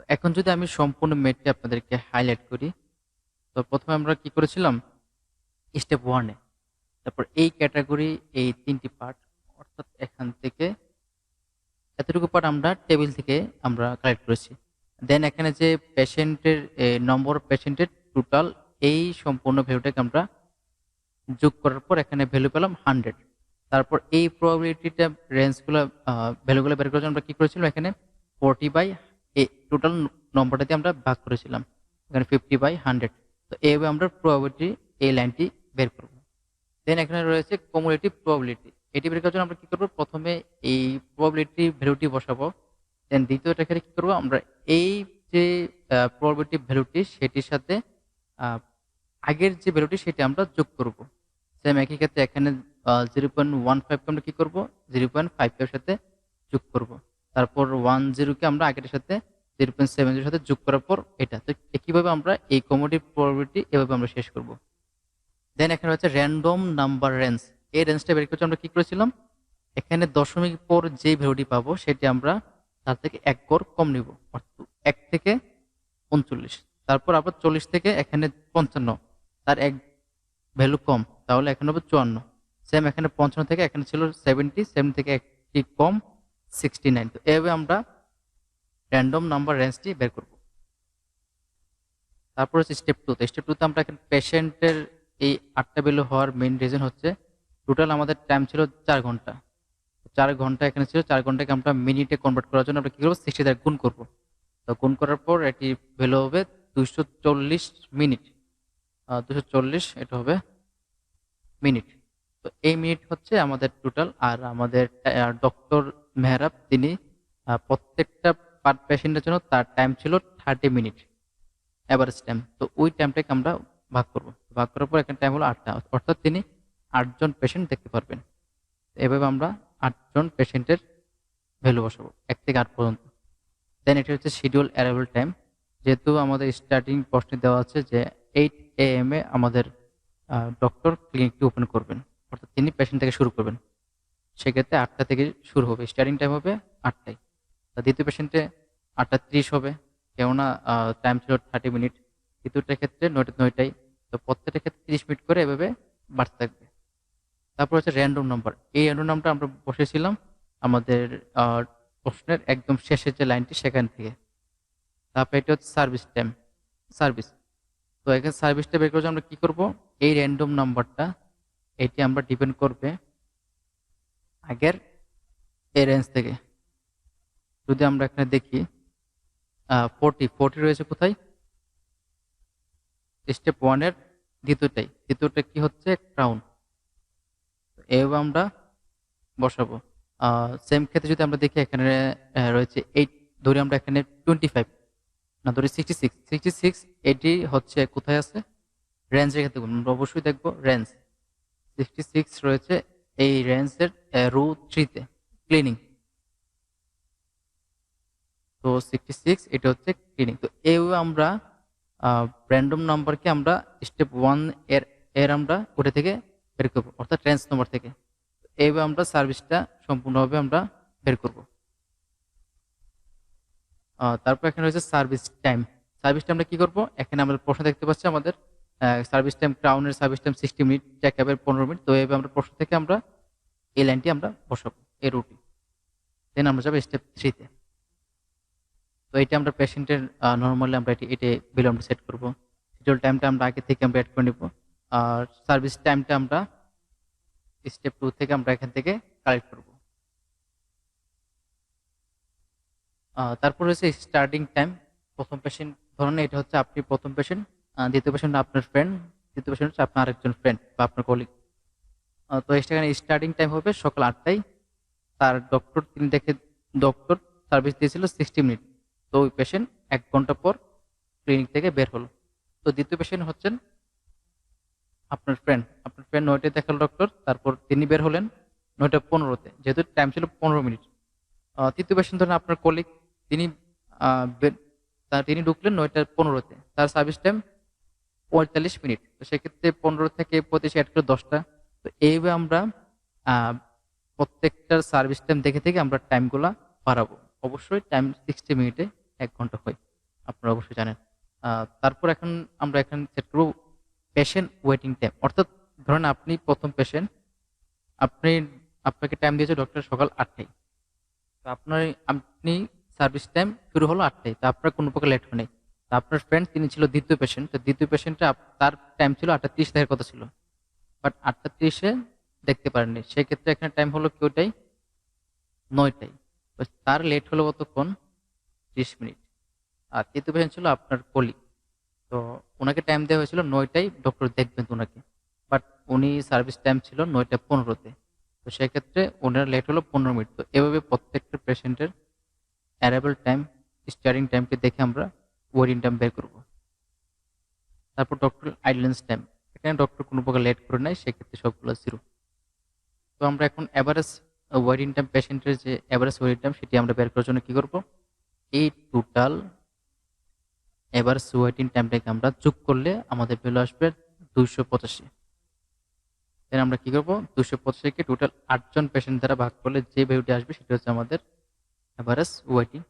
এখন যদি আমি সম্পূর্ণ মেটটি আপনাদেরকে হাইলাইট করি, তো প্রথমে আমরা কি করেছিলাম স্টেপ 1 এ। তারপর এই ক্যাটেগরি এই ৩টি পার্ট, অর্থাৎ এখান থেকে এতটুকু পার্ট আমরা টেবিল থেকে আমরা কালেক্ট করেছি। দেন এখানে যে পেশেন্টের নম্বর পেশেন্টের টোটাল এই সম্পূর্ণ ভ্যালুটাকে আমরা যোগ করার পর এখানে ভ্যালু পেলাম 100। তারপর এই প্রবাবিলিটিটা রেঞ্জগুলো ভ্যালুগুলো বের করার জন্য আমরা কি করেছিলাম, এখানে 40/, টোটাল নম্বরটা দিয়ে আমরা ভাগ করেছিলাম, এখানে 50/100। তো এইভাবে আমরা প্রবাবিলিটি এই লাইনটি বের করব। দেন এখানে রয়েছে কমুলেটিভ প্রবাবিলিটি। এটি বের করার জন্য আমরা কি করব, প্রথমে এই প্রবাবিলিটি ভ্যালুটি বসাবো। দেন দ্বিতীয়টা এখানে কি করব, আমরা এই যে প্রবাবিলিটি ভ্যালুটি সেটির সাথে আগের যে ভ্যালুটি সেটি আমরা যোগ করব। সেম একই ক্ষেত্রে এখানে 0.15 কে আমরা কি করব, 0.5 এর সাথে যোগ করব। তারপর 10 কে আমরা আগের সাথে 0.7 এর সাথে যোগ করার পর এটা। তো একইভাবে আমরা এই কমোডিটি প্রবাবিলিটি এভাবে আমরা শেষ করব। দেন এখানে হচ্ছে র্যান্ডম নাম্বার রেঞ্জ। এই রেঞ্জটা বের করতে আমরা কি করেছিলাম, এখানে দশমিক পর যে ভ্যালুটি পাবো সেটি আমরা তার থেকে 1 গড় কম নিব, অর্থাৎ 1 থেকে 39। তারপর আবার 40 থেকে এখানে 55, তার 1 ভ্যালু কম, তাহলে এখানে হবে 54। সেম এখানে 55 থেকে এখানে ছিল 70, 7 থেকে একটি কম 69। তো এভাবে আমরা র্যান্ডম নাম্বার রেঞ্জটি বের করব। তারপর হচ্ছে স্টেপ 2। তো স্টেপ 2 তে আমরা এখানে পেশেন্টের এই 8টা ভ্যালু হওয়ার মেইন রিজন হচ্ছে টোটাল আমাদের টাইম ছিল 4 ঘন্টা। 4 ঘন্টা এখানে ছিল, 4 ঘন্টাকে আমরা মিনিটে কনভার্ট করার জন্য আমরা কি করবো, 60 দ্বারা গুণ করব। তো গুণ করার পর এটি ভ্যালু হবে 240 মিনিট। 240 এটা হবে মিনিট। তো এই মিনিট হচ্ছে আমাদের টোটাল। আর আমাদের ডক্টর মেহরাব তিনি প্রত্যেকটা পার পেশেন্টের জন্য তার টাইম ছিল 30 মিনিট অ্যাভারেজ টাইম। তো ওই টাইমটাকে আমরা ভাগ করব। ভাগ করার পর এখানে টাইম হলো 8টা, অর্থাৎ তিনি 8 জন পেশেন্ট দেখতে পারবেন। এভাবে আমরা 8 জন পেশেন্টের ভ্যালু বসাবো 1 থেকে 8 পর্যন্ত। দেন এটি হচ্ছে শিডিউল অ্যারাইভাল টাইম। যেহেতু আমাদের স্টার্টিং প্রশ্নে দেওয়া আছে যে 8 AM এ আমাদের ডক্টর ক্লিনিকটি ওপেন করবেন, অর্থাৎ তিনি পেশেন্ট থেকে শুরু করবেন। সেক্ষেত্রে 8টা থেকে শুরু হবে, স্টার্টিং টাইম হবে 8টায়। দ্বিতীয় পেশেন্টে 8:30 হবে, কেননা টাইম ছিল 30 মিনিট। তৃতীয়টার ক্ষেত্রে 9টায়। তো প্রত্যেকটা ক্ষেত্রে 30 মিনিট করে এভাবে বাড়তে থাকবে। তারপর হচ্ছে র্যান্ডম নাম্বার। এই র্যান্ডম নাম্বারটা আমরা বসেছিলাম আমাদের প্রশ্নের একদম শেষের যে লাইনটি সেখান থেকে। তারপর এটা হচ্ছে সার্ভিস টাইম, সার্ভিস। তো এখানে সার্ভিসটা বের করার জন্য আমরা কি করব, এই র্যান্ডম নাম্বারটা এটি আমরা ডিপেন্ড করবে আগের এই রেঞ্জ থেকে। যদি আমরা এখানে দেখি 40 রয়েছে কোথায়, স্টেপ 1 এর দ্বিতীয়টা কি হচ্ছে, ক্রাউন। এভাবে আমরা বসাবো। সেম ক্ষেত্রে যদি আমরা দেখি এখানে রয়েছে 8, ধরি আমরা এখানে 25, না ধরি 66। এটি হচ্ছে কোথায় আছে, রেঞ্জের ক্ষেত্রে আমরা অবশ্যই দেখবো রেঞ্জ। 66 রয়েছে এই রেঞ্জের রো 3 তে, ক্লিনিং। তো 66 এটা হচ্ছে ক্লিনিং। তো এইভাবে আমরা র্যান্ডম নাম্বারকে আমরা স্টেপ 1 এর এর আমরা ওটা থেকে বের করবো, অর্থাৎ রেঞ্জ নম্বর থেকে। এইভাবে আমরা সার্ভিসটা সম্পূর্ণভাবে আমরা বের করব। তারপর এখানে রয়েছে সার্ভিস টাইম। সার্ভিস টাইমটা কি করব, এখানে আমরা প্রশ্ন দেখতে পাচ্ছি আমাদের সার্ভিস টাইম, ক্রাউনের সার্ভিস টাইম 60 মিনিট, চেকআপের 15 মিনিট। তো এইভাবে আমরা প্রশ্ন থেকে আমরা এই লাইনটি আমরা বসাবো, এই রুটি। দেন আমরা যাবো স্টেপ 3 তে। তো এটা আমরা পেশেন্টের নর্মালি আমরা এটা বিল আমরা সেট করবো। শিডিউল টাইমটা আমরা আগে থেকে আমরা অ্যাড করে নিব। আর সার্ভিস টাইমটা আমরা স্টেপ 2 থেকে আমরা এখান থেকে কালেক্ট করব। তারপর হচ্ছে স্টার্টিং টাইম। প্রথম পেশেন্ট ধরুন এটা হচ্ছে আপনি প্রথম পেশেন্ট, দ্বিতীয় পেশেন্ট আপনার ফ্রেন্ড, তৃতীয় পেশেন্ট হচ্ছে আপনার আরেকজন ফ্রেন্ড বা আপনার কলিগ। তো এখানে স্টার্টিং টাইম হবে সকাল 8টায়। তার ডক্টর সার্ভিস দিয়েছিল 60 মিনিট। তো ওই পেশেন্ট 1 ঘন্টা পর ক্লিনিক থেকে বের হলো। তো দ্বিতীয় পেশেন্ট হচ্ছেন আপনার ফ্রেন্ড। 9টায় দেখালো ডক্টর, তারপর তিনি বের হলেন 9:15-তে, যেহেতু টাইম ছিল 15 মিনিট। তৃতীয় পেশেন্ট ধরেন আপনার কলিগ, তিনি তিনি ঢুকলেন 9:15-তে, তার সার্ভিস টাইম 45 মিনিট। তো সেক্ষেত্রে 15 থেকে 25 অ্যাড করে 10টা। তো এইভাবে আমরা প্রত্যেকটার সার্ভিস টাইম দেখে থেকে আমরা টাইমগুলা বাড়াবো। অবশ্যই টাইম 60 মিনিটে 1 ঘন্টা হয়। আপনারা অবশ্যই জানেন। তারপর এখন আমরা এখানে সেট করব পেশেন্ট ওয়েটিং টাইম। অর্থাৎ ধরেন আপনি ১ম পেশেন্ট, আপনি আপনাকে টাইম দিয়েছে ডক্টর সকাল ৮টায়। তো আপনি সার্ভিস টাইম শুরু হলো ৮টায়। তো আপনার কোনো প্রকার লেট হয় নাই। তো আপনার ফ্রেন্ড তিনি ছিল ২য় পেশেন্ট। তো ২য় পেশেন্টটা তার টাইম ছিল ৮:৩০ দেখার কথা ছিল। বাট ৮:৩০ এ দেখতে পারেননি। সেক্ষেত্রে এখানে টাইম হলো কি ওইটাই ৯টায়। তো তার লেট হলো কতক্ষণ? ৩০ মিনিট। আর ৩য় পেশেন্ট ছিল আপনার কলিগ। তো উনাকে টাইম দেওয়া হয়েছিল ৯টায় ডক্টর দেখবেন তো উনাকে। বাট উনি সার্ভিস টাইম ছিল ৯:১৫-তে। তো সেক্ষেত্রে উনার লেট হলো ১৫ মিনিট। তো এভাবে প্রত্যেকটা পেশেন্টের অ্যারাইভাল টাইম, স্টার্টিং টাইমকে দেখে আমরা ওয়েটিং টাইম বের করব। তারপর ডক্টর আইডলেন্স টাইম। এখানে ডক্টর কোনো প্রকার লেট করে নাই, সেক্ষেত্রে সবগুলো 0। তো আমরা এখন এভারেজ ওয়েটিং টাইম, পেশেন্টের যে এভারেজ ওয়েটিং টাইম সেটি আমরা বের করার জন্য কি করব? এই টোটাল এভারেজ ওয়েটিং টাইমটাকে আমরা যোগ করলে আমাদের ভ্যালু আসবে 285। দেন আমরা কি করব? 285 কে টোটাল 8 জন পেশেন্ট দ্বারা ভাগ করলে যে ভ্যালুটি আসবে সেটা হচ্ছে আমাদের এভারেজ ওয়েটিং